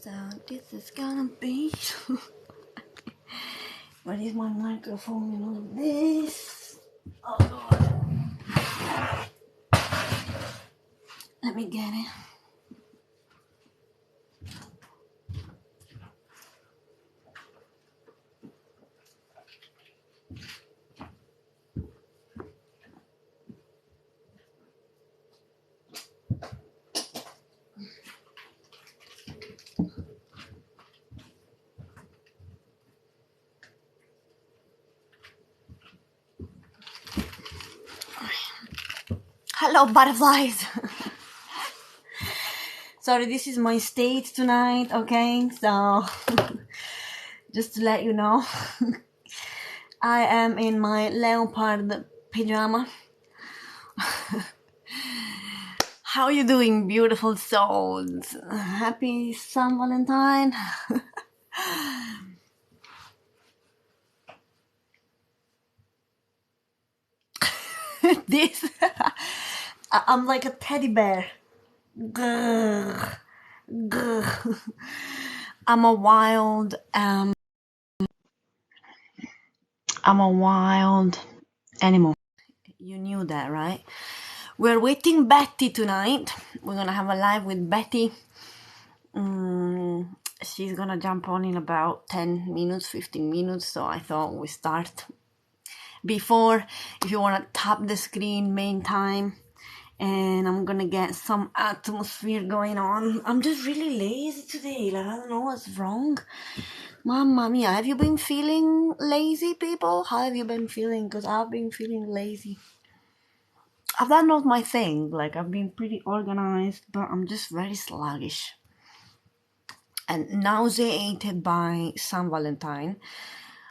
So this is gonna be where is my microphone and all this? Oh god. Let me get it. Hello butterflies. Sorry, this is my state tonight, okay? So just to let you know, I am in my leopard pajama. How are you doing, beautiful souls? Happy San Valentine. This I'm like a teddy bear. Grr, grr. I'm a wild animal. You knew that, right? We're waiting Betty tonight. We're gonna have a live with Betty. She's gonna jump on in about 10 minutes, 15 minutes. So I thought we start before, if you wanna tap the screen main time. And I'm gonna get some atmosphere going on. I'm just really lazy today. Like, I don't know what's wrong. Mamma mia, have you been feeling lazy, people? How have you been feeling? Because I've been feeling lazy. That's not my thing. Like, I've been pretty organized, but I'm just very sluggish and nauseated by San Valentine.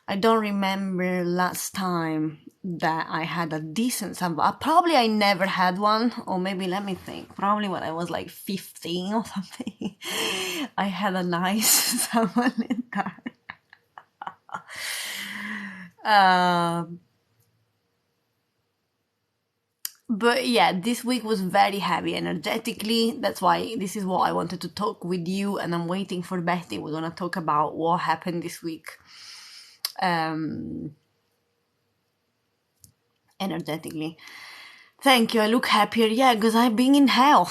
I don't remember last time that I had a decent San Valentine. Probably I never had one, or maybe let me think. Probably when I was like 15 or something, I had a nice San Valentine. But yeah, this week was very heavy energetically. That's why this is what I wanted to talk with you, and I'm waiting for Betty. We're gonna talk about what happened this week. Energetically. Thank you, I look happier. Yeah, because I've been in hell.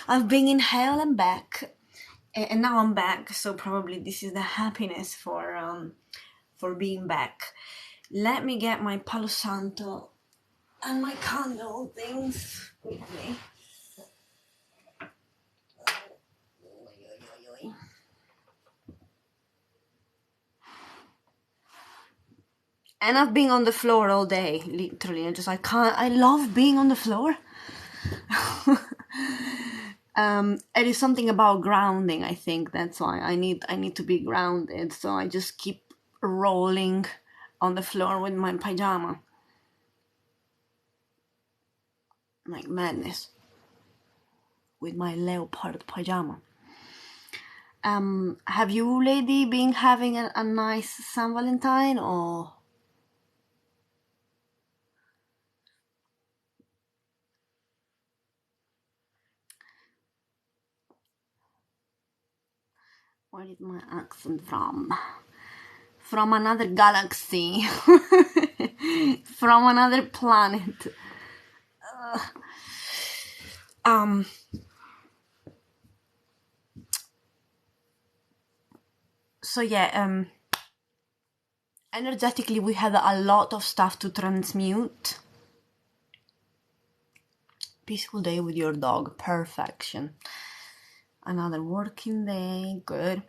I've been in hell and back. And now I'm back, so probably this is the happiness for being back. Let me get my Palo Santo and my candle things with me. And I've been on the floor all day, literally. I love being on the floor. It is something about grounding, I think. That's why I need to be grounded. So I just keep rolling on the floor with my pajama. Like madness. With my leopard pajama. Have you, lady, been having a nice San Valentine, or... Where is my accent from? From another galaxy. From another planet. So yeah, energetically we had a lot of stuff to transmute. Peaceful day with your dog, perfection. Another working day, good.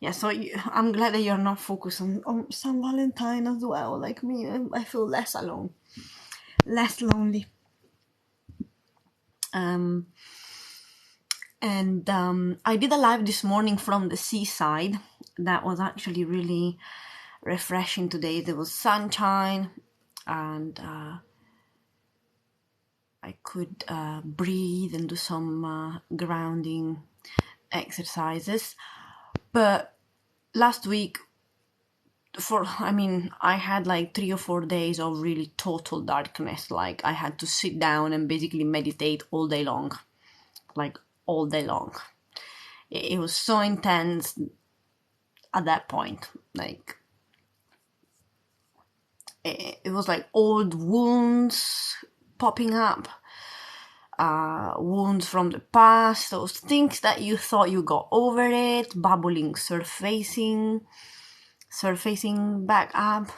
Yeah, so I'm glad that you're not focused on San Valentine as well, like me. I feel less alone, less lonely. I did a live this morning from the seaside. That was actually really refreshing today. There was sunshine, and I could breathe and do some grounding exercises. But last week, I had like 3 or 4 days of really total darkness. Like, I had to sit down and basically meditate all day long. Like, all day long. it was so intense at that point. Like, it was like old wounds popping up, wounds from the past, those things that you thought you got over it, bubbling, surfacing back up.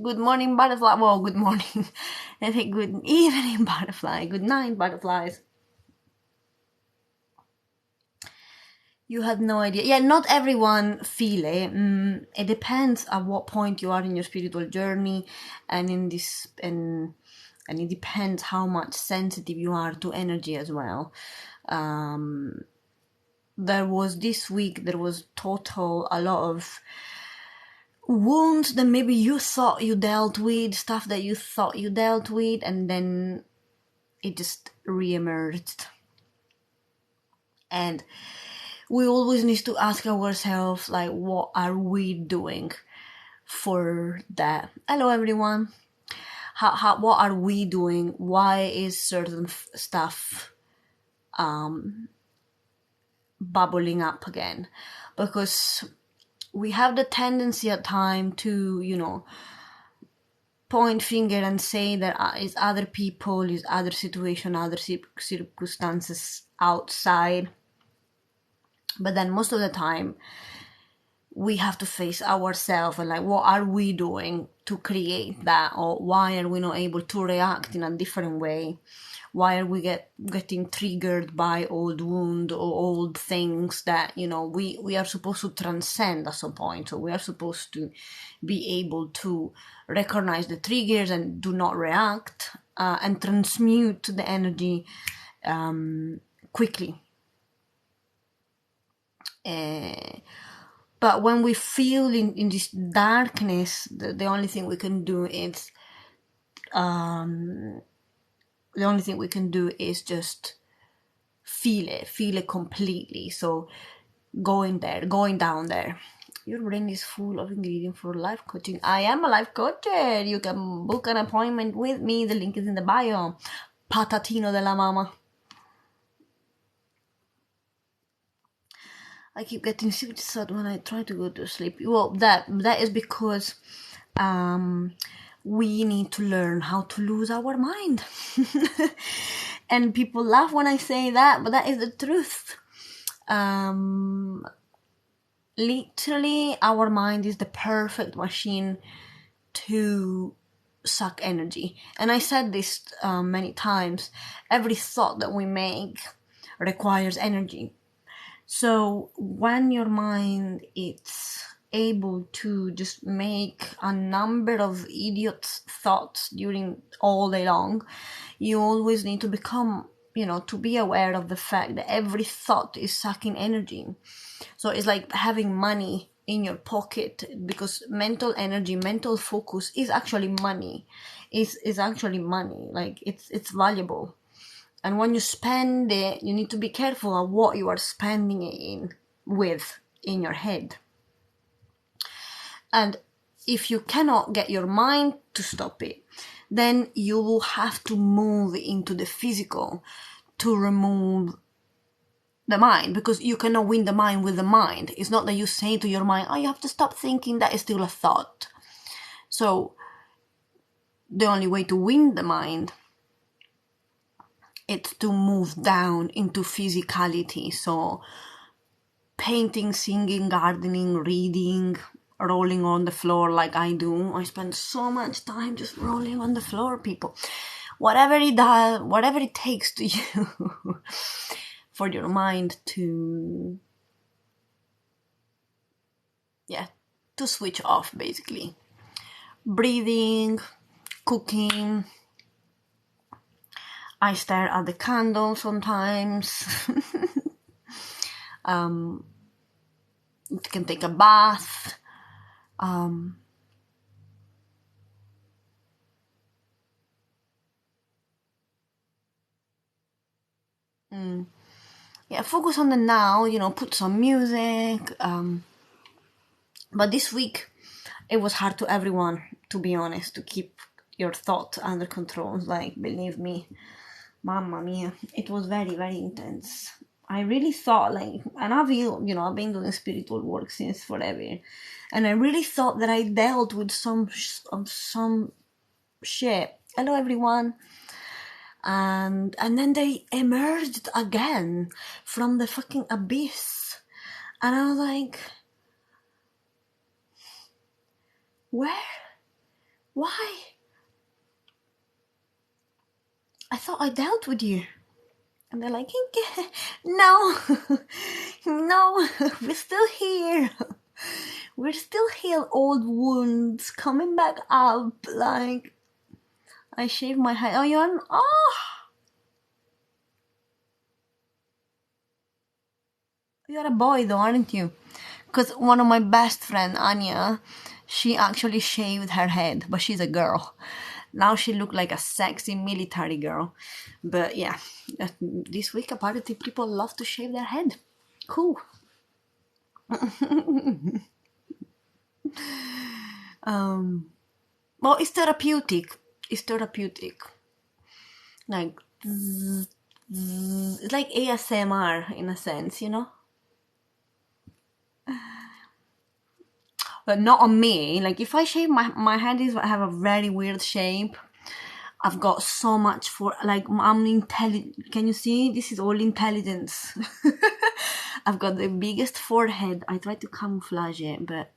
Good morning, butterfly. Well, good morning. I think good evening, butterfly. Good night, butterflies. You had no idea. Yeah, not everyone feel it. It depends at what point you are in your spiritual journey, and in this, and it depends how much sensitive you are to energy as well. There was this week, there was a lot of wounds that maybe you thought you dealt with, stuff that you thought you dealt with, and then it just re-emerged. And we always need to ask ourselves, like, what are we doing for that? Hello, everyone. What are we doing? Why is certain stuff bubbling up again? Because we have the tendency at time to, point finger and say that it's other people, it's other situation, other circumstances outside. But then most of the time, we have to face ourselves and, like, what are we doing to create that? Or why are we not able to react in a different way? Why are we getting triggered by old wound or old things that, we are supposed to transcend at some point. So we are supposed to be able to recognize the triggers and do not react, and transmute the energy quickly. But when we feel in this darkness, the only thing we can do is just feel it completely. So going down there. Your brain is full of ingredients for life coaching. I am a life coach. You can book an appointment with me. The link is in the bio. Patatino della mama. I keep getting sad when I try to go to sleep. Well, that is because we need to learn how to lose our mind. And people laugh when I say that, but that is the truth. Literally, our mind is the perfect machine to suck energy. And I said this many times. Every thought that we make requires energy. So when your mind is able to just make a number of idiot thoughts during all day long, you always need to become, to be aware of the fact that every thought is sucking energy. So it's like having money in your pocket, because mental energy, mental focus is actually money. Is actually money. Like, it's valuable. And when you spend it, you need to be careful of what you are spending it in your head. And if you cannot get your mind to stop it, then you will have to move into the physical to remove the mind, because you cannot win the mind with the mind. It's not that you say to your mind, you have to stop thinking. That is still a thought. So the only way to win the mind, it's to move down into physicality. So painting, singing, gardening, reading, rolling on the floor like I do. I spend so much time just rolling on the floor, people. Whatever it takes to you for your mind to switch off, basically. Breathing, cooking. I stare at the candle sometimes. You can take a bath. Focus on the now, put some music. But this week, it was hard to everyone, to be honest, to keep your thoughts under control. Like, believe me, mamma mia, it was very, very intense. I really thought, like, and I've been doing spiritual work since forever, and I really thought that I dealt with some shit. Hello, everyone. And then they emerged again from the fucking abyss, and I was like, where? Why? I thought I dealt with you. And they're like, no, no, we're still here. We're still here, old wounds coming back up. Like, I shaved my head. Oh, you're you're a boy though, aren't you? Because one of my best friend, Anya, she actually shaved her head, but she's a girl. Now she looked like a sexy military girl. But yeah, this week apparently people love to shave their head. Cool. Well, it's therapeutic. It's therapeutic. Like, it's like ASMR in a sense, you know? But not on me. Like, if I shave my head, I have a very weird shape. I've got so much for, like, I'm intelligent. Can you see? This is all intelligence. I've got the biggest forehead. I try to camouflage it, but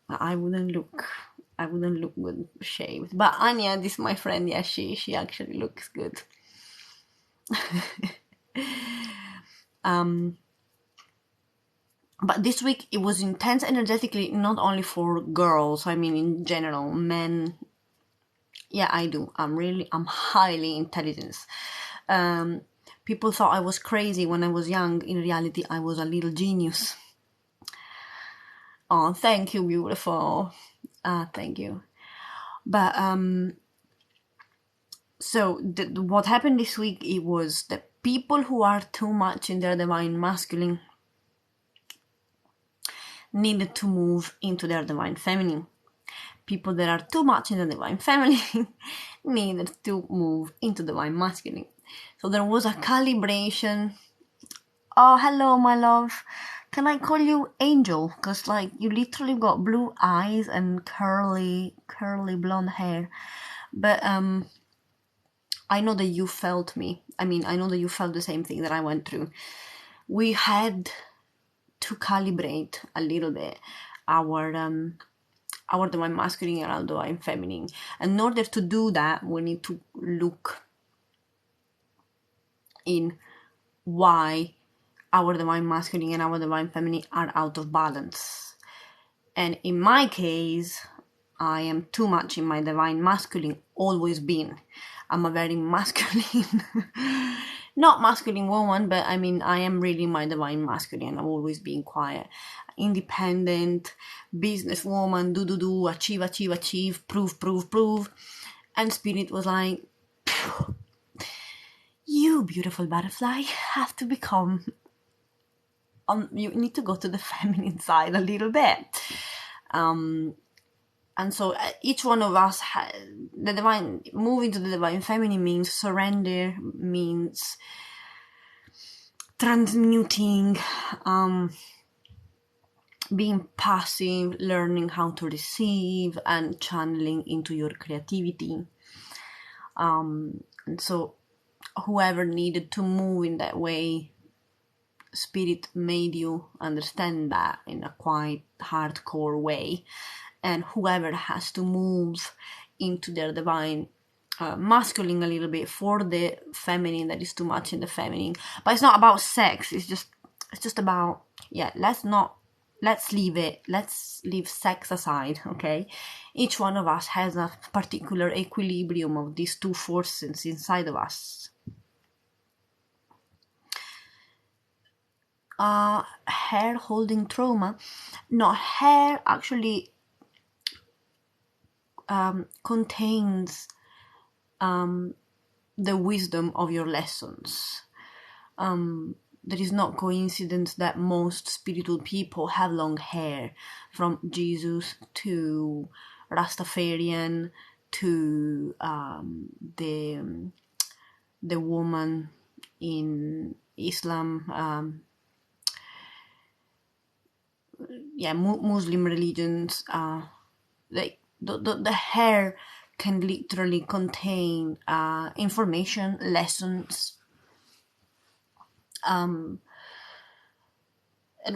I wouldn't look good shaved. But Anya, this is my friend, yeah, she actually looks good. But this week it was intense energetically, not only for girls, I mean in general, men. Yeah, I do. I'm highly intelligent. People thought I was crazy when I was young. In reality, I was a little genius. Oh, thank you, beautiful. Thank you. But so what happened this week, it was the people who are too much in their divine masculine needed to move into their divine feminine. People that are too much in the divine feminine needed to move into divine masculine. So there was a calibration. Oh, hello, my love. Can I call you Angel? Because, like, you literally got blue eyes and curly blonde hair. But I know that you felt me. I mean, I know that you felt the same thing that I went through. We had to calibrate a little bit our divine masculine and our divine feminine. And in order to do that, we need to look in why our divine masculine and our divine feminine are out of balance. And in my case, I am too much in my divine masculine, always been. I'm a very masculine, not masculine woman, but I mean, I am really my divine masculine. I've always been quiet, independent, businesswoman, do, achieve, prove. And Spirit was like, you beautiful butterfly have to become, you need to go to the feminine side a little bit. And so each one of us, moving to the divine feminine means surrender, means transmuting, being passive, learning how to receive, and channeling into your creativity. And so whoever needed to move in that way, Spirit made you understand that in a quite hardcore way. And whoever has to move into their divine masculine a little bit for the feminine that is too much in the feminine. But it's not about sex. It's just about, yeah, let's leave sex aside, okay? Each one of us has a particular equilibrium of these two forces inside of us. Hair holding trauma. No, hair actually contains the wisdom of your lessons. There is not coincidence that most spiritual people have long hair, from Jesus to Rastafarian to the woman in Islam, Muslim religions, like the hair can literally contain information, lessons. And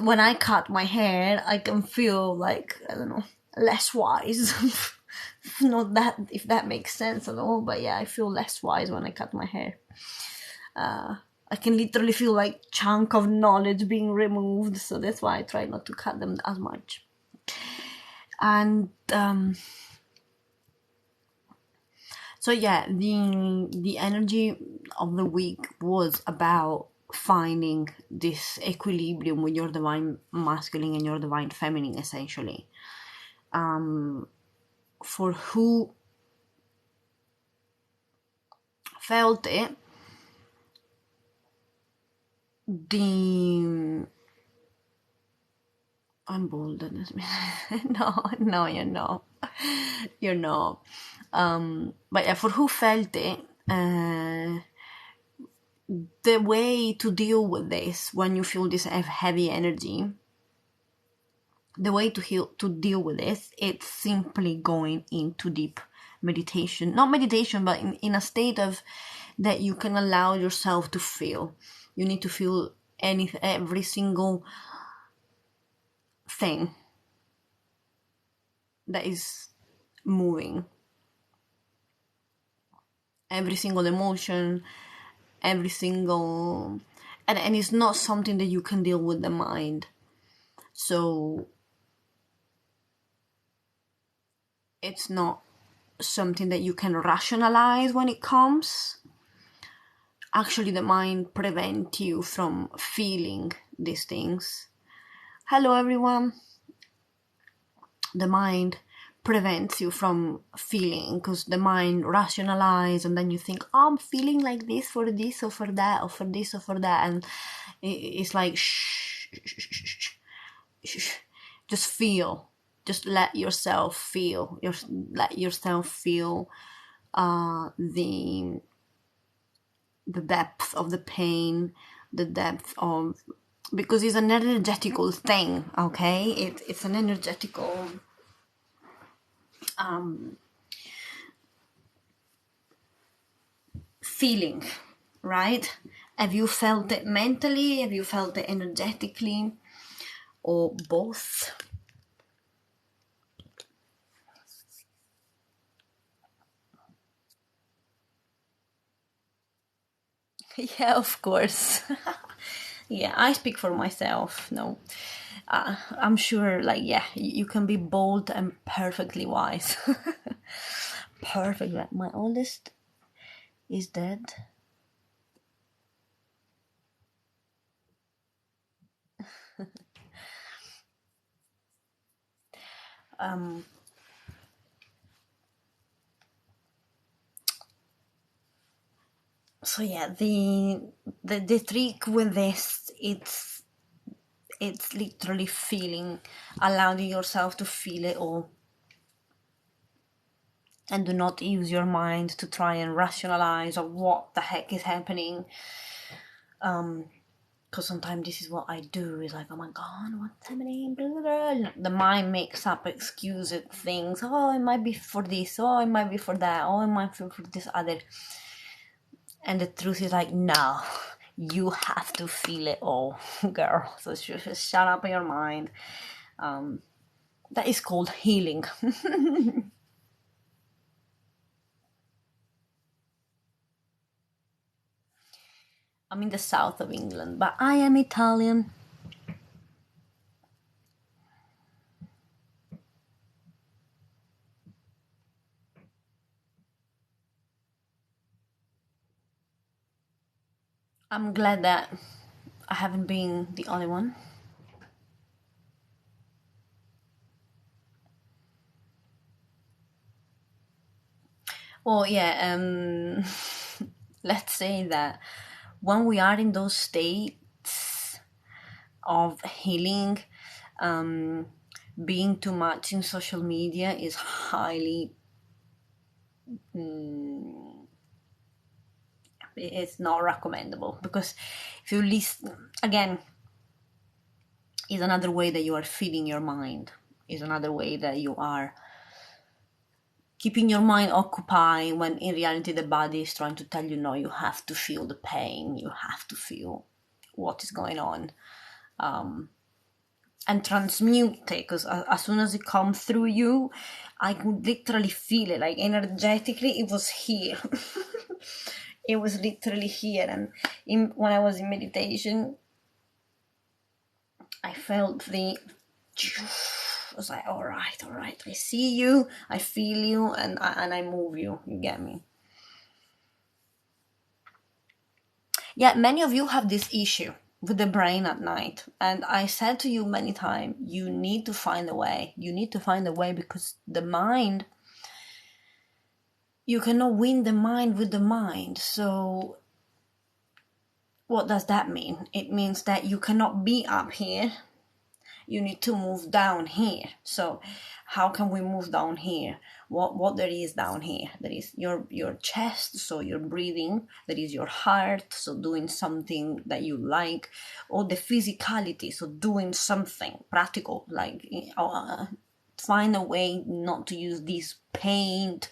when I cut my hair, I can feel like, I don't know, less wise. Not that, if that makes sense at all, but yeah, I feel less wise when I cut my hair. I can literally feel like chunk of knowledge being removed, so that's why I try not to cut them as much. And so yeah, the energy of the week was about finding this equilibrium with your divine masculine and your divine feminine, essentially. For who felt it, I'm bold. No, you're not. You're not. But yeah, for who felt it, the way to deal with this when you feel this heavy energy, the way to deal with this, it's simply going into deep meditation. Not meditation, but in a state of that you can allow yourself to feel. You need to feel every single thing that is moving, every single emotion, every single, and it's not something that you can deal with the mind. So it's not something that you can rationalize when it comes. Actually, the mind prevents you from feeling these things. Hello, everyone. The mind prevents you from feeling, because the mind rationalizes, and then you think, oh, I'm feeling like this for this or for that or for this or for that, and it's like shh, just feel, just let yourself feel, let yourself feel the depth of the pain, the depth of, because it's an energetical thing, okay? It's an energetical feeling, right? Have you felt it mentally? Have you felt it energetically? Or both? Yeah, of course. Yeah, I speak for myself. No, I'm sure, like, yeah, you can be bold and perfectly wise. Perfect. Like, my oldest is dead. So yeah, the trick with this, it's literally feeling, allowing yourself to feel it all, and do not use your mind to try and rationalize of what the heck is happening. Because sometimes this is what I do, is like, oh my god, what's happening? Blah, blah, blah. The mind makes up excuses, things. Oh, it might be for this. Oh, it might be for that. Oh, it might be for this other. And the truth is, like, no, you have to feel it all, girl. So just shut up in your mind. That is called healing. I'm in the south of England, but I am Italian. I'm glad that I haven't been the only one. Well, yeah, let's say that when we are in those states of healing, being too much in social media is highly it's not recommendable, because if you listen again, is another way that you are feeding your mind, is another way that you are keeping your mind occupied, when in reality the body is trying to tell you, no, you have to feel the pain, you have to feel what is going on. And transmute it, because as soon as it comes through you, I could literally feel it, like energetically it was here. It was literally here. And when I was in meditation, I felt I was like, all right, I see you, I feel you, and I move you. You get me? Yeah, many of you have this issue with the brain at night. And I said to you many times, you need to find a way. You need to find a way, because the mind, you cannot win the mind with the mind. So what does that mean? It means that you cannot be up here. You need to move down here. So how can we move down here? What there is down here? There is your chest, so you're breathing. There is your heart, so doing something that you like. Or the physicality, so doing something practical, like find a way not to use this paint,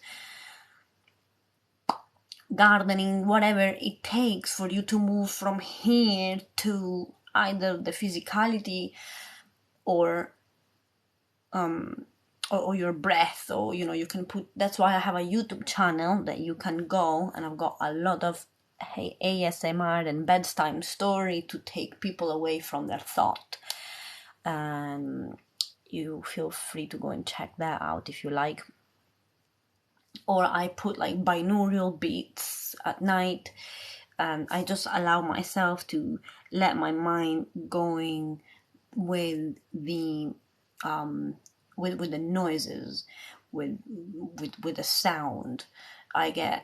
gardening, whatever it takes for you to move from here to either the physicality or your breath, or you can put. That's why I have a YouTube channel that you can go, and I've got a lot of ASMR and bedtime story to take people away from their thought. You feel free to go and check that out if you like. Or I put like binaural beats at night, and I just allow myself to let my mind going with the with the noises, with the sound. I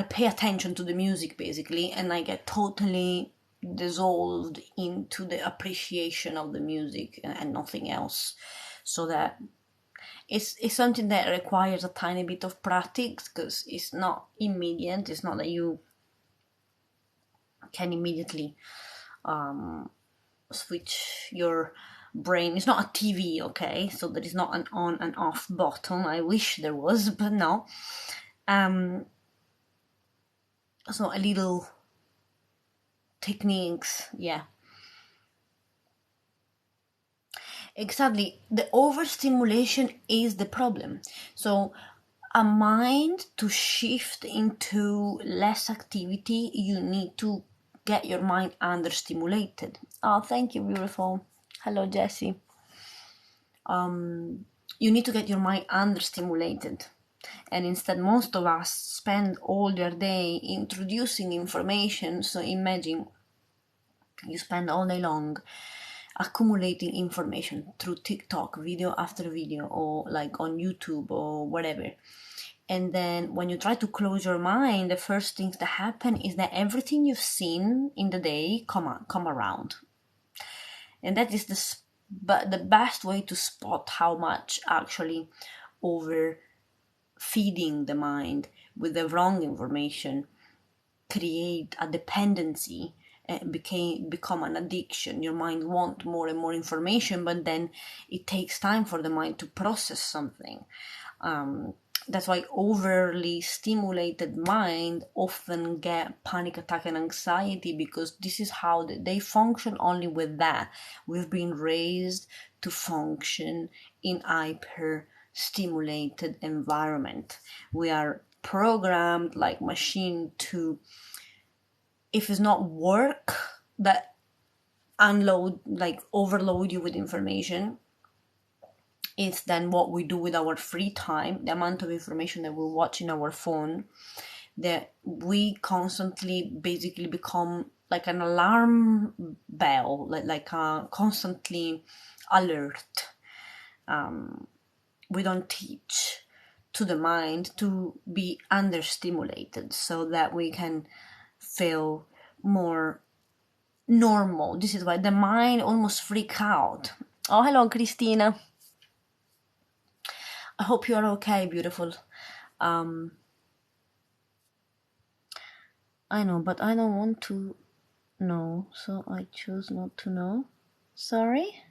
pay attention to the music basically, and I get totally dissolved into the appreciation of the music and nothing else. So that it's something that requires a tiny bit of practice, because it's not immediate. It's not that you can immediately switch your brain. It's not a TV, okay? So there is not an on and off button. I wish there was, but no. So a little techniques, yeah. Exactly. The overstimulation is the problem. So a mind to shift into less activity, you need to get your mind understimulated. Oh, thank you, beautiful. Hello, Jessie. You need to get your mind understimulated. And instead, most of us spend all their day introducing information. So imagine you spend all day long accumulating information through TikTok, video after video, or like on YouTube or whatever. And then when you try to close your mind, the first things that happen is that everything you've seen in the day come around. And that is the best way to spot how much actually overfeeding the mind with the wrong information create a dependency, become an addiction. Your mind wants more and more information, but then it takes time for the mind to process something. That's why overly stimulated mind often get panic attack and anxiety, because this is how they function only with that. We've been raised to function in hyper stimulated environment. We are programmed like machine to, if it's not work that overload you with information, it's then what we do with our free time, the amount of information that we watch in our phone, that we constantly basically become like an alarm bell, like constantly alert. We don't teach to the mind to be understimulated so that we can feel more normal. This is why the mind almost freak out. Oh, hello, Christina. I hope you are okay, beautiful. I know, but I don't want to know, so I choose not to know. Sorry?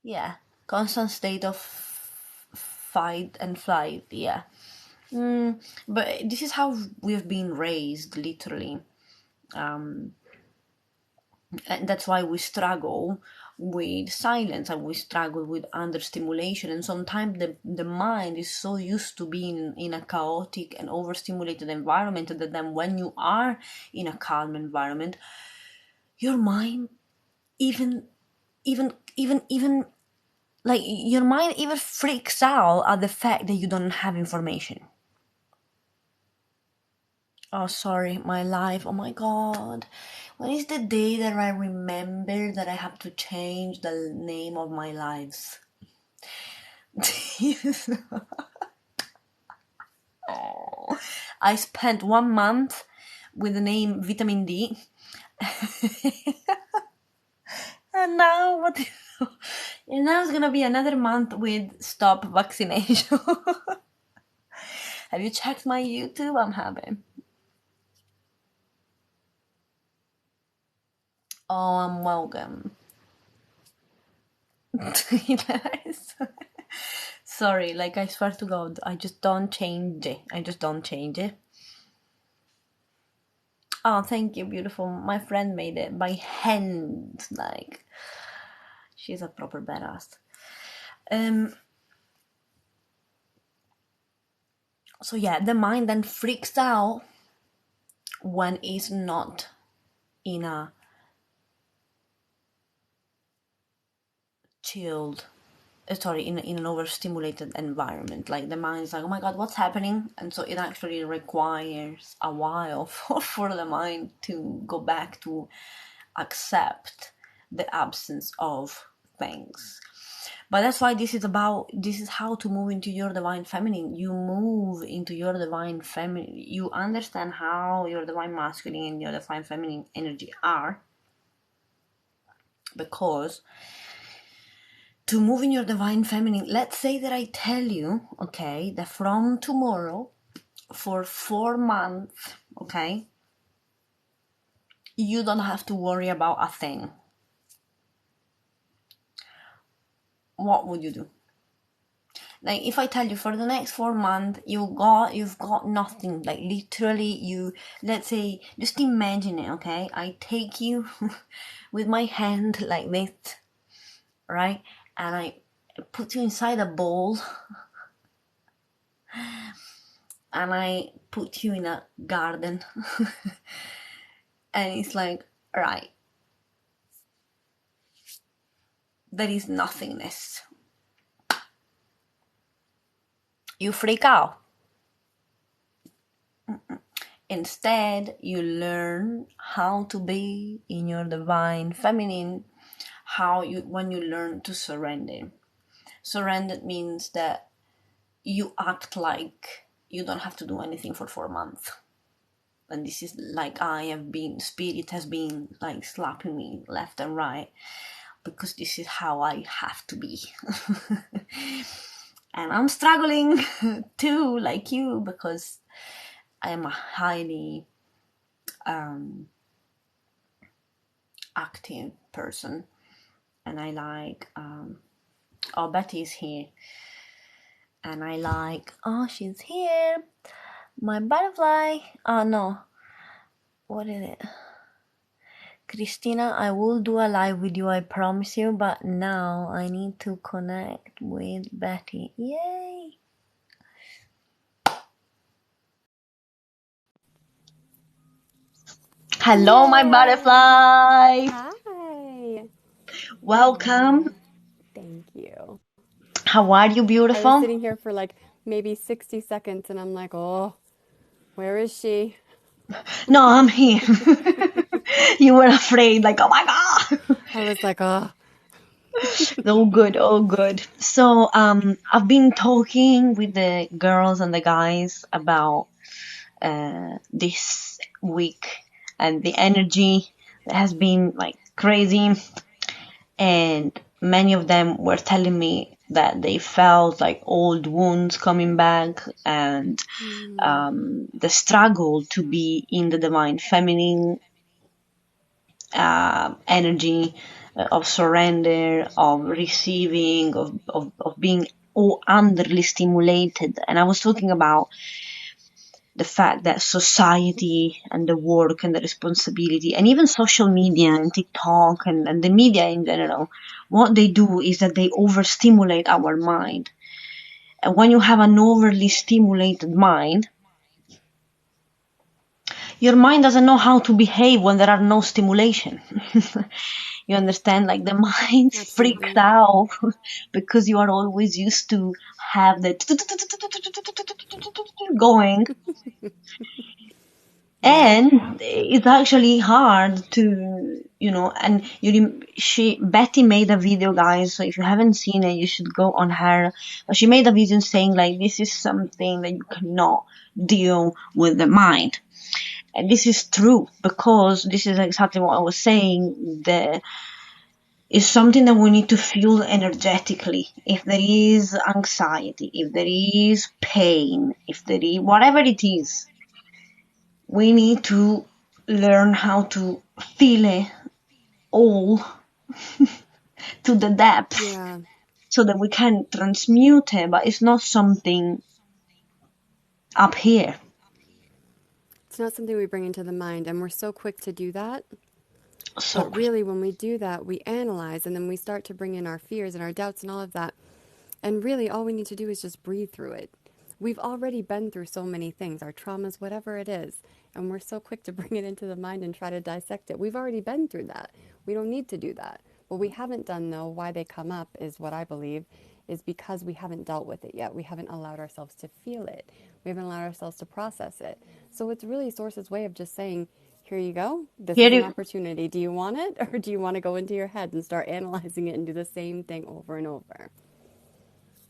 Yeah, constant state of fight and flight, yeah. But this is how we've been raised, literally. And that's why we struggle with silence, and we struggle with understimulation, and sometimes the mind is so used to being in a chaotic and overstimulated environment that then when you are in a calm environment, your mind even like your mind even freaks out at the fact that you don't have information. Oh, sorry, my life. Oh my God. When is the day that I remember that I have to change the name of my lives? Oh, I spent 1 month with the name Vitamin D. And now what? And now it's gonna be another month with stop vaccination. Have you checked my YouTube? I'm happy. Oh, I'm welcome. Sorry, like I swear to God, I just don't change it. I just don't change it. Oh, thank you, beautiful. My friend made it by hand. Like, she's a proper badass. So yeah, the mind then freaks out when it's not in a chilled, in an overstimulated environment. Like the mind is like, oh my God, what's happening? And so it actually requires a while for the mind to go back to accept the absence of things. But that's why this is how to move into your divine feminine. You move into your divine feminine. You understand how your divine masculine and your divine feminine energy are. Because to move in your divine feminine, let's say that I tell you, okay, that from tomorrow for 4 months, okay, you don't have to worry about a thing. What would you do? Like if I tell you for the next 4 months you've got nothing, like literally let's say, just imagine it, okay? I take you with my hand like this, right? And I put you inside a bowl and I put you in a garden and it's like, right, there is nothingness. You freak out. Instead, you learn how to be in your divine feminine, when you learn to surrender. Surrender means that you act like you don't have to do anything for 4 months. And this is like spirit has been like slapping me left and right, because this is how I have to be. And I'm struggling too, like you, because I am a highly active person, and I like Betty's here, and I like, she's here, my butterfly. Oh no, what is it? Christina, I will do a live with you, I promise you, but now I need to connect with Betty. Yay! Hello, yay, my butterfly! Hi! Welcome. Thank you. How are you, beautiful? I was sitting here for like maybe 60 seconds and I'm like, oh, where is she? No, I'm here. You were afraid, like, oh my God. I was like, oh. Oh, good, oh, good. So, I've been talking with the girls and the guys about this week and the energy that has been like crazy. And many of them were telling me that they felt like old wounds coming back, and the struggle to be in the divine feminine energy, of surrender, of receiving, of being all underly stimulated. And I was talking about the fact that society and the work and the responsibility and even social media and TikTok and the media in general, what they do is that they overstimulate our mind. And when you have an overly stimulated mind, your mind doesn't know how to behave when there are no stimulation. You understand? Like the mind freaks Absolutely. out because you are always used to have the going. Yeah. And it's actually hard to, and Betty made a video, guys. So if you haven't seen it, you should go on her. But she made a video saying like, this is something that you cannot deal with the mind. And this is true, because this is exactly what I was saying. It's something that we need to feel energetically. If there is anxiety, if there is pain, if there is whatever it is, we need to learn how to feel it all to the depth Yeah. so that we can transmute it, but it's not something up here. It's not something we bring into the mind, and we're so quick to do that. So But really, when we do that, we analyze and then we start to bring in our fears and our doubts and all of that. And really, all we need to do is just breathe through it. We've already been through so many things, our traumas, whatever it is, and we're so quick to bring it into the mind and try to dissect it. We've already been through that. We don't need to do that. What we haven't done, though, why they come up is what I believe is because we haven't dealt with it yet. We haven't allowed ourselves to feel it. We haven't allowed ourselves to process it. So it's really Source's way of just saying, here you go. This here is an you, opportunity. Do you want it? Or do you want to go into your head and start analyzing it and do the same thing over and over?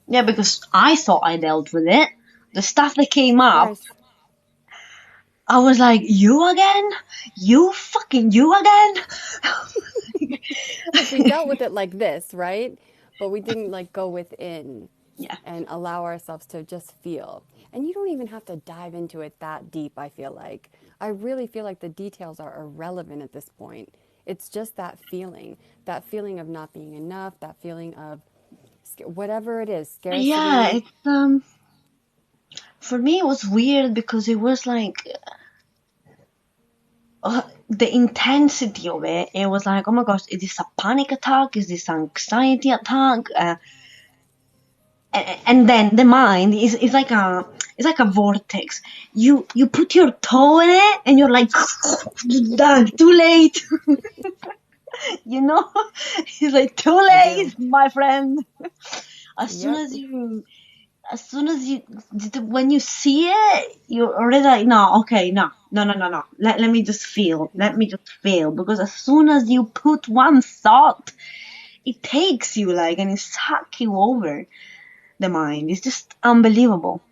yeah, because I thought I dealt with it. The stuff that came Of up, course. I was like, you again? You fucking you again? Because we dealt with it like this, right? But we didn't like go within Yeah. and allow ourselves to just feel. And you don't even have to dive into it that deep, I feel like. I really feel like the details are irrelevant at this point. It's just that feeling of not being enough, that feeling of whatever it is, Yeah, scarcity. for me it was weird because it was like, the intensity of it. It was like, oh my gosh, is this a panic attack? Is this an anxiety attack? And then the mind is like a vortex. You put your toe in it and you're like, done, too late. You know, it's like too I do. late, my friend. As soon Yep. as you, as soon as you, when you see it, you're already like, no, okay, no, no, no, no, no. Let me just feel. Let me just feel. Because as soon as you put one thought, it takes you like, and it sucks you over the mind. It's just unbelievable.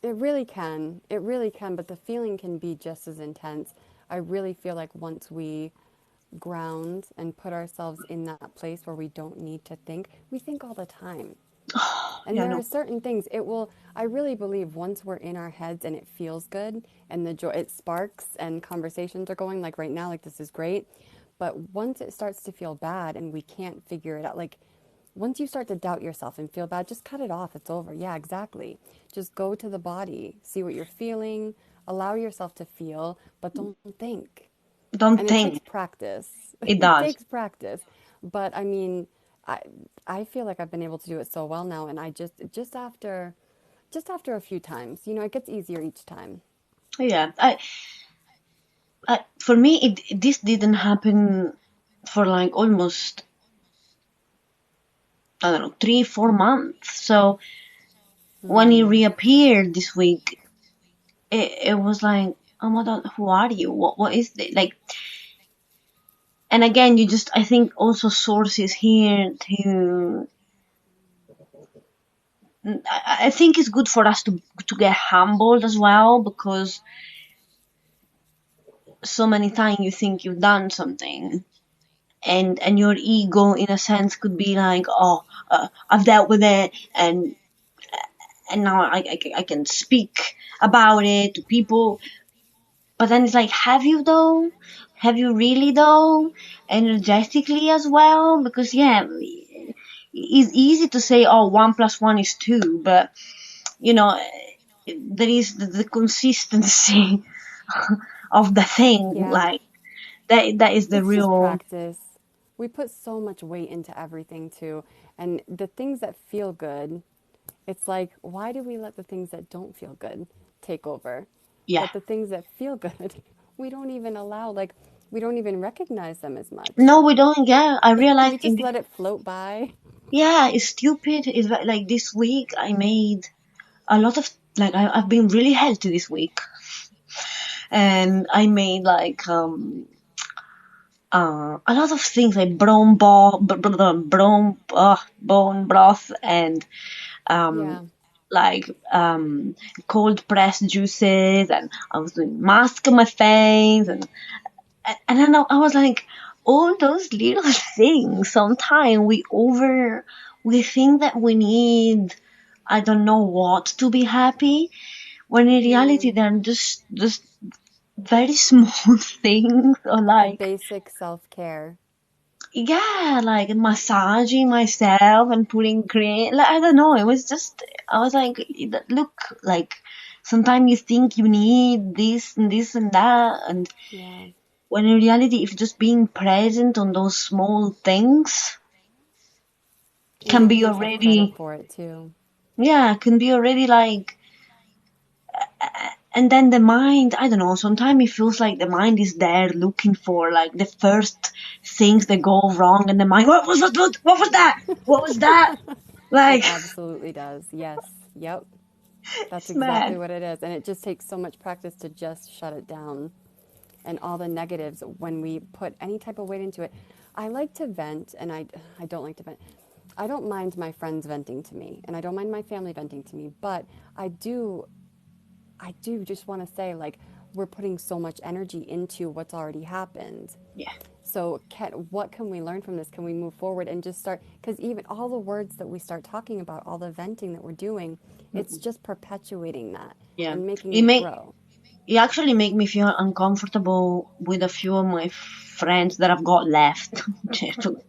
It really can. It really can, but the feeling can be just as intense. I really feel like once we ground and put ourselves in that place where we don't need to think, we think all the time. And Yeah, there are no. certain things it will, I really believe once we're in our heads and it feels good and the joy, it sparks and conversations are going like right now, like this is great. But once it starts to feel bad and we can't figure it out, like once you start to doubt yourself and feel bad, just cut it off. It's over. Yeah, exactly. Just go to the body, see what you're feeling, allow yourself to feel, but don't think. Don't And it takes think. practice. It It does. takes practice. But I mean, I I feel like I've been able to do it so well now, and I just after a few times, it gets easier each time. Yeah. For me, this didn't happen for like almost, I don't know, 3, 4 months. So when he reappeared this week, it was like, oh my god, who are you? What is it? Like, and again, I think also sources here to, I think it's good for us to get humbled as well, because so many times you think you've done something and your ego in a sense could be like, oh, I've dealt with it, and now I can speak about it to people. But then it's like, have you though? Have you really though? Energetically as well? Because yeah, it's easy to say, oh, 1 plus 1 is 2, but you know, there is the consistency of the thing. Yeah, Like that is the it's just real, practice. We put so much weight into everything too. And the things that feel good, it's like, why do we let the things that don't feel good take over? yeah. But the things that feel good, we don't even allow, like, we don't even recognize them as much. No, we don't. Yeah, I realized We just let it float by. yeah, it's stupid. It's like this week I made a lot of like I've been really healthy this week, and I made like a lot of things like bone broth and um Yeah. like cold pressed juices, and I was doing mask on my face, and then I was like, all those little things. Sometimes we think that we need, I don't know what, to be happy, when in reality Mm. they're just very small things, or The like, basic self care. yeah, like massaging myself and putting cream. Like, I don't know. It was just, I was like, look, like sometimes you think you need this and this and that, and Yeah. when in reality, if just being present on those small things And can giving be yourself credit already, for it too. yeah, can be already like, and then the mind, I don't know, sometimes it feels like the mind is there looking for like the first things that go wrong, and the mind, what was that? What was that? What was that? It Like, absolutely does. Yes. Yep. That's it's exactly mad. what it is. And it just takes so much practice to just shut it down. And all the negatives, when we put any type of weight into it. I like to vent, and I don't like to vent. I don't mind my friends venting to me, and I don't mind my family venting to me, but I do just want to say, like, we're putting so much energy into what's already happened. Yeah. So, what can we learn from this? Can we move forward and just start? Because even all the words that we start talking about, all the venting that we're doing, it's Mm-mm. just perpetuating that Yeah. and making It it make grow. it actually make me feel uncomfortable with a few of my friends that I've got left.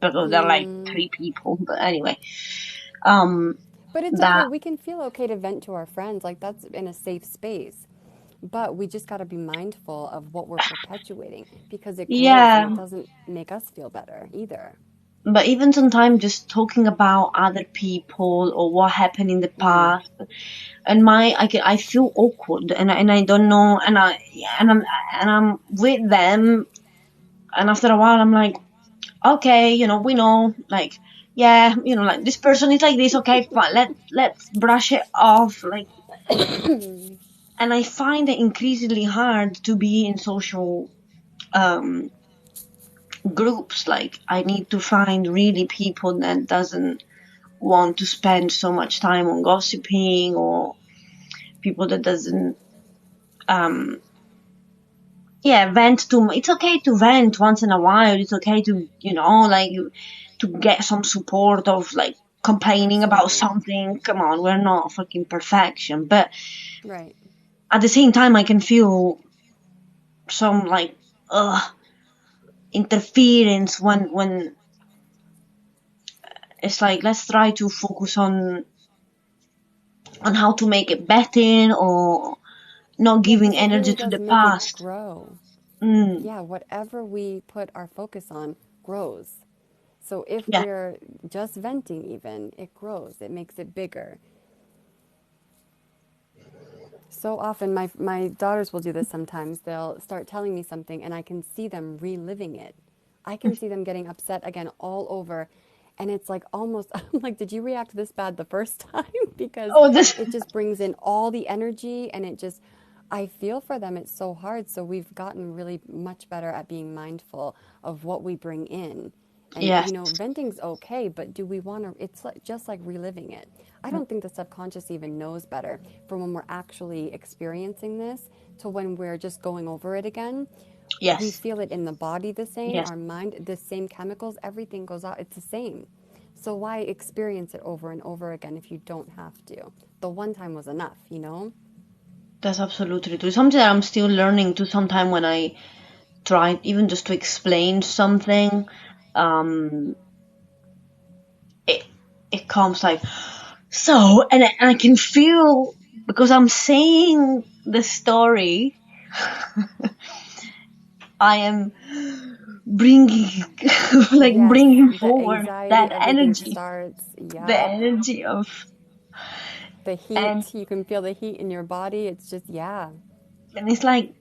Because they're like Mm. 3 people. But anyway, um, But it's okay. that We can feel okay to vent to our friends. Like, that's in a safe space. But we just got to be mindful of what we're perpetuating because it grows and yeah. it doesn't make us feel better either. But even sometimes just talking about other people or what happened in the Mm. past, and I feel awkward, and I don't know, and I'm with them, and after a while I'm like, okay, we know, like, yeah, like this person is like this, okay, fine, let's brush it off, like, and I find it increasingly hard to be in social um groups. Like, I need to find really people that doesn't want to spend so much time on gossiping, or people that doesn't um yeah, vent too much. It's okay to vent once in a while. It's okay to, like, to get some support of like complaining about Absolutely. something. Come on, we're not fucking perfection. But Right. at the same time, I can feel some like interference when it's like, let's try to focus on how to make it better, or not Yeah, giving because it energy really to does the make it past. grow. Mm, Yeah, whatever we put our focus on grows. So if yeah, we're just venting, even, it grows, it makes it bigger. So often, my daughters will do this sometimes. They'll start telling me something, and I can see them reliving it. I can see them getting upset again all over. And it's like almost, I'm like, did you react this bad the first time? Because oh, this. it just brings in all the energy, and it just, I feel for them. It's so hard. So we've gotten really much better at being mindful of what we bring in. And, Yes. venting's okay, but do we want to? It's like, just like reliving it. I don't think the subconscious even knows better from when we're actually experiencing this to when we're just going over it again. We Yes. feel it in the body the same, Yes. our mind, the same chemicals, everything goes out, it's the same. So why experience it over and over again if you don't have to? The one time was enough, you know? That's absolutely true. Something that I'm still learning to sometime when I try even just to explain something, um, it it comes like so, and I can feel because I'm saying the story, I am bringing like Yes, bringing the forward anxiety, that everything energy, starts. the Yep. energy of The and heat, you can feel the heat in your body. It's just, yeah. and it's like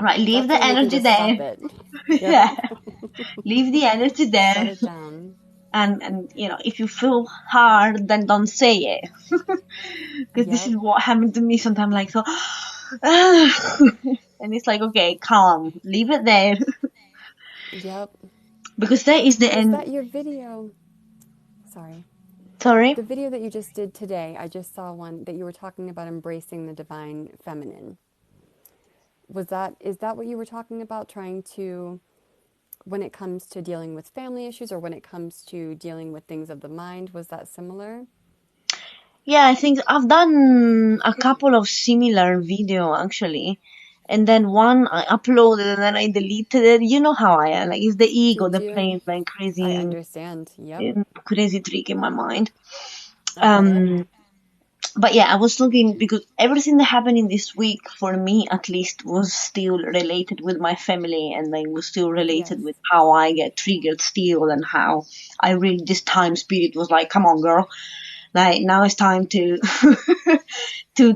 right, leave That's the when we can energy just there. stop it. Yep. Yeah, leave the energy Shut there. it down. And if you feel hard, then don't say it. Because this Yep. is what happened to me sometimes, like so. And it's like, okay, calm, leave it there. Yep. Because that is the Was end. that your video? Sorry. Sorry. The video that you just did today, I just saw one that you were talking about embracing the divine feminine. Is that what you were talking about, trying to, when it comes to dealing with family issues or when it comes to dealing with things of the mind, was that similar? Yeah, I think I've done a couple of similar video actually. And then one I uploaded and then I deleted it. You know how I am. Like it's the ego Did that you? plays like I crazy, understand. Yep. crazy trick in my mind. I get it. Um, but yeah, I was looking because everything that happened in this week, for me at least, was still related with my family, and like was still Yes. related with how I get triggered still, and how I really this time spirit was like, "Come on, girl! Like now it's time to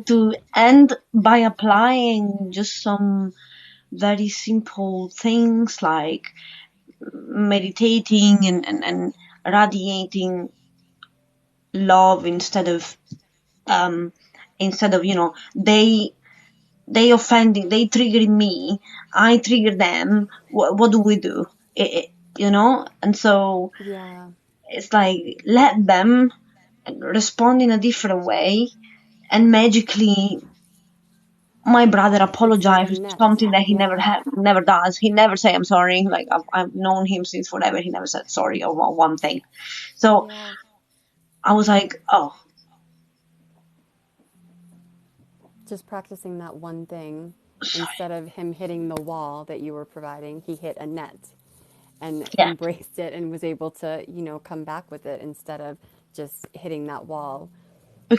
to end by applying just some very simple things like meditating and radiating love um instead of they offending, they triggering me, I trigger them. What do we do? And so Yeah. it's like let them respond in a different way, and magically my brother It's like a apologized for net. something that he Yeah. never does. He never say I'm sorry. Like I've known him since forever. He never said sorry or one thing. So Yeah. I was like, oh, Just practicing that one thing, instead of him hitting the wall that you were providing, he hit a net and yeah, embraced it and was able to, come back with it instead of just hitting that wall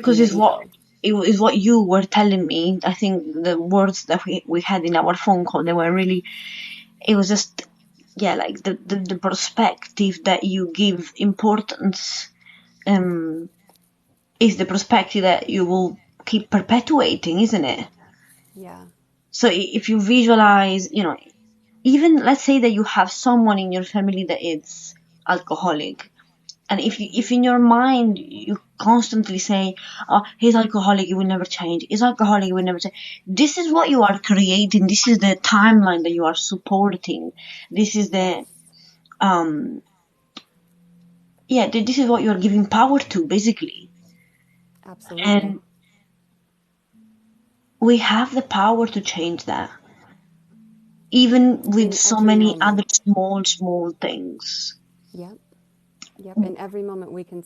in because your it's what ego. it is what you were telling me. I think the words that we had in our phone call, they were really. It was just yeah, like the perspective that you give importance um is the perspective that you will keep perpetuating, isn't it? Yeah. So if you visualize, even let's say that you have someone in your family that is alcoholic, and if in your mind you constantly say, oh, he's alcoholic, he will never change, he's alcoholic, he will never change, this is what you are creating, this is the timeline that you are supporting, this is Yes. the um yeah, this is what you are giving power to basically. Absolutely. And we have the power to change that, even with In so every many other moment. small things. Yep. Yep. In every moment, we can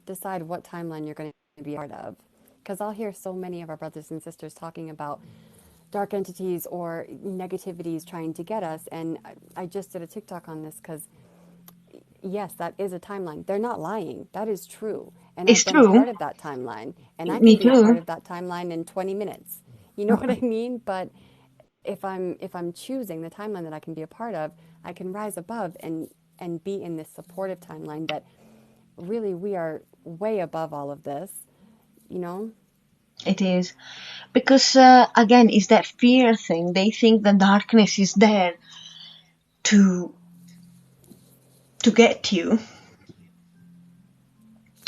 decide what timeline you're going to be a part of. Because I'll hear so many of our brothers and sisters talking about dark entities or negativities trying to get us. And I just did a TikTok on this because, yes, that is a timeline. They're not lying. That is true. And It's I've been a true. part of that timeline. And I can Me be a part too. of that timeline in 20 minutes. You know what I mean? But if I'm choosing the timeline that I can be a part of, I can rise above and be in this supportive timeline that really we are way above all of this, you know? It is. Because, again, it's that fear thing. They think the darkness is there to get you.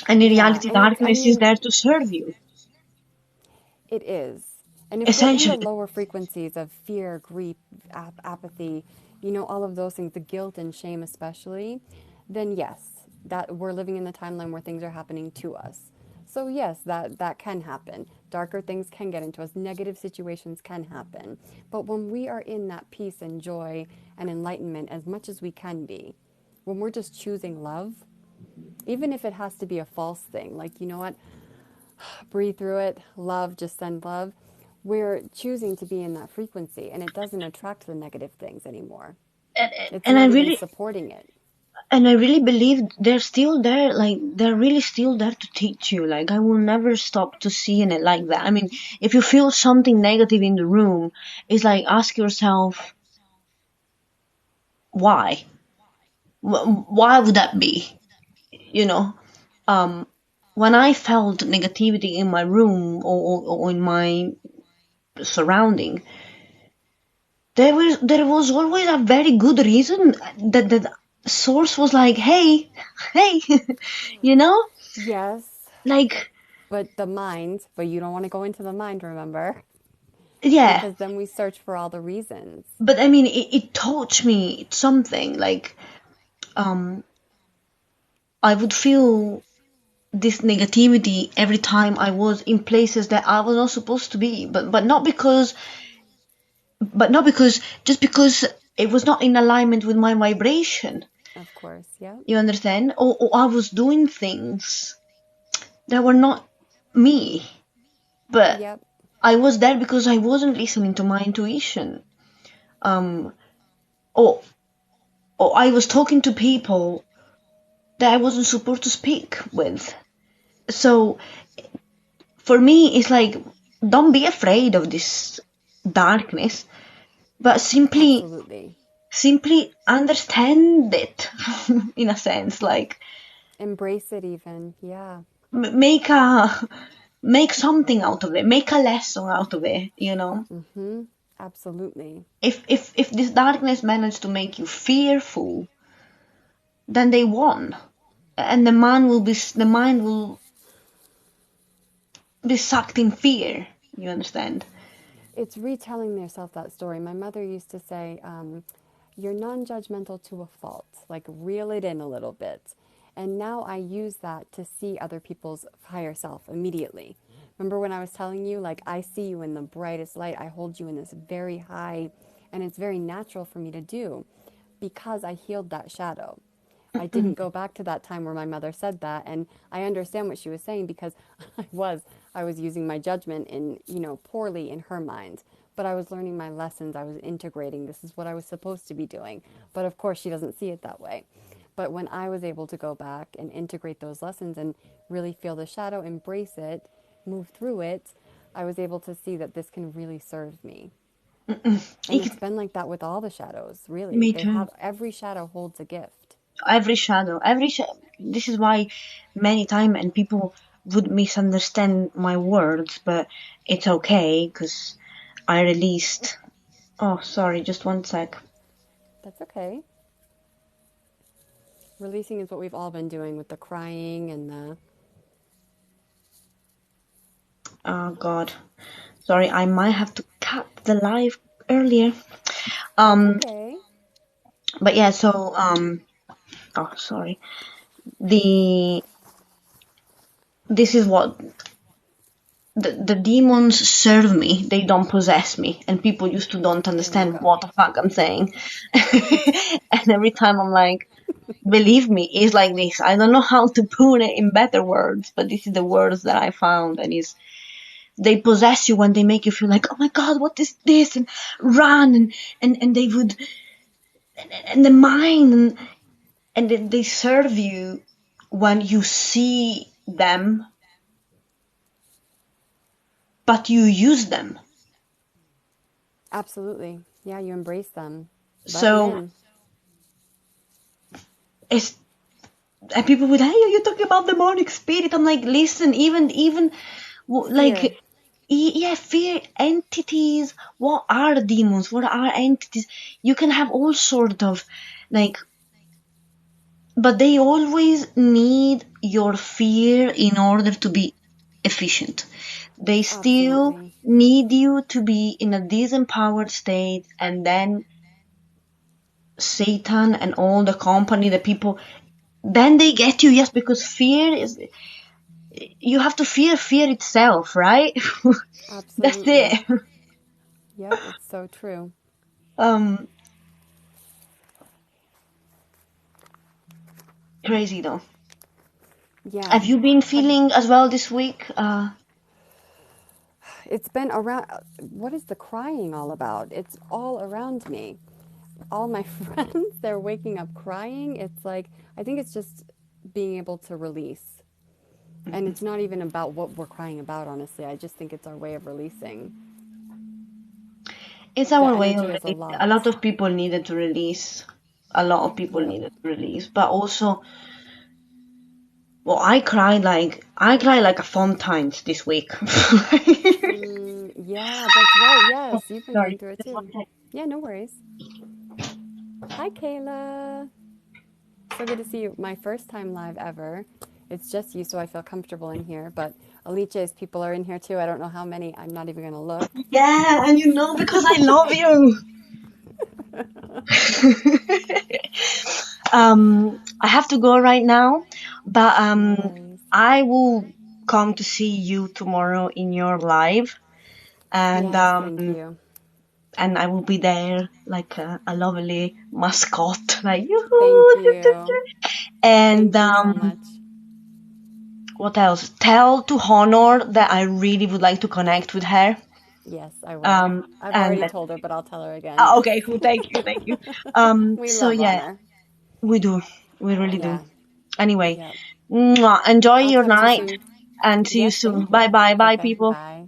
And in Yeah, reality, and it's, I darkness is mean, there to serve you. it is. And if we're in the Essentially. lower frequencies of fear, grief, apathy, all of those things, the guilt and shame especially, then yes, that we're living in the timeline where things are happening to us. So yes, that can happen. Darker things can get into us. Negative situations can happen. But when we are in that peace and joy and enlightenment as much as we can be, when we're just choosing love, even if it has to be a false thing, like, you know what, breathe through it, love, just send love, we're choosing to be in that frequency and it doesn't attract the negative things anymore. and, It's and I not even really supporting it. and I really believe they're still there, like they're really still there to teach you. Like I will never stop to seeing it like that. I mean, if you feel something negative in the room, it's like ask yourself why. Why would that be? You know, when I felt negativity in my room or in my surrounding, there was always a very good reason that the source was like, hey, hey, you know, Yes, like but you don't want to go into the mind, remember? yeah. Because then we search for all the reasons. But I mean, it taught me something. Like um, I would feel this negativity every time I was in places that I was not supposed to be, but not because just because it was not in alignment with my vibration. Of course, yeah. You understand? Or I was doing things that were not me, but Yep. I was there because I wasn't listening to my intuition. Um, or or I was talking to people that I wasn't supposed to speak with. So for me, it's like, don't be afraid of this darkness, but Absolutely. simply understand it in a sense, like Embrace it even. Yeah. make a make something out of it, make a lesson out of it, you know. Mm-hmm. Absolutely. If this darkness managed to make you fearful, then they won, and the mind will be sucked in fear. You understand? It's retelling yourself that story. My mother used to say, you're non-judgmental to a fault, like reel it in a little bit. And now I use that to see other people's higher self immediately. Remember when I was telling you, like, I see you in the brightest light, I hold you in this very high, and it's very natural for me to do because I healed that shadow. I didn't go back to that time where my mother said that, and I understand what she was saying because I was using my judgment in, poorly in her mind. But I was learning my lessons, I was integrating. This is what I was supposed to be doing. But of course she doesn't see it that way. But when I was able to go back and integrate those lessons and really feel the shadow, embrace it, move through it, I was able to see that this can really serve me. And it's been like that with all the shadows, really. Me They too. have every shadow holds a gift. Every shadow. This is why many time and people would misunderstand my words, but it's okay because I released. Oh, sorry, just one sec. That's okay. Releasing is what we've all been doing with the crying and the. Oh God, sorry. I might have to cut the live earlier. That's Um, okay. but yeah. So Oh, sorry. The This is what the demons serve me. They don't possess me, and people used to don't There you understand go. what the fuck I'm saying. And every time I'm like, believe me, it's like this. I don't know how to put it in better words, but this is the words that I found, and is they possess you when they make you feel like, oh my god, what is this, and run, and they would, and the mind, and they serve you when you see them, but you use them. Absolutely. Yeah, you embrace them. Let them So in. it's and people would, hey, are you talking about demonic spirit? I'm like, listen, even like, Fear. yeah, fear entities. What are demons? What are entities? You can have all sort of, like, but they always need your fear in order to be efficient. They still Absolutely. need you to be in a disempowered state, and then Satan and all the company, the people, then they get you. Yes, because fear you have to fear itself, right? That's Absolutely. it. Yep, it's so true. Um, Crazy though. Yeah. Have you been Have feeling as well this week? It's been around. What is the crying all about? It's all around me. All my friends, they're waking up crying. It's like, I think it's just being able to release. And it's not even about what we're crying about, honestly. I just think it's our way of releasing. It's The our way of energy is a release. lot. A lot of people needed to release. A lot of people Yep. needed to release, but also, well, I cried like a fountains this week. Yeah, that's right. Yes, you've been Sorry, going through it just one too. sec. Yeah, no worries. Hi, Kayla. So good to see you. My first time live ever. It's just you, so I feel comfortable in here. But Alice's people are in here too. I don't know how many. I'm not even going to look. Yeah, and because I love you. I have to go right now, but No worries. I will come to see you tomorrow in your live, and Yes, thank you. I will be there like a lovely mascot, like Thank yoo-hoo. you. And Thank you so much. what else? Tell to Honor that I really would like to connect with her. Yes, I will. I've And already that, told her, but I'll tell her again. Yes. okay, cool. Thank you. We So love yeah, honor. we do, we really do. Yeah. Anyway, Yep. mwah, enjoy I'll your talk to you night soon. and see you Yes, soon. thank you. Bye, Okay, people. bye.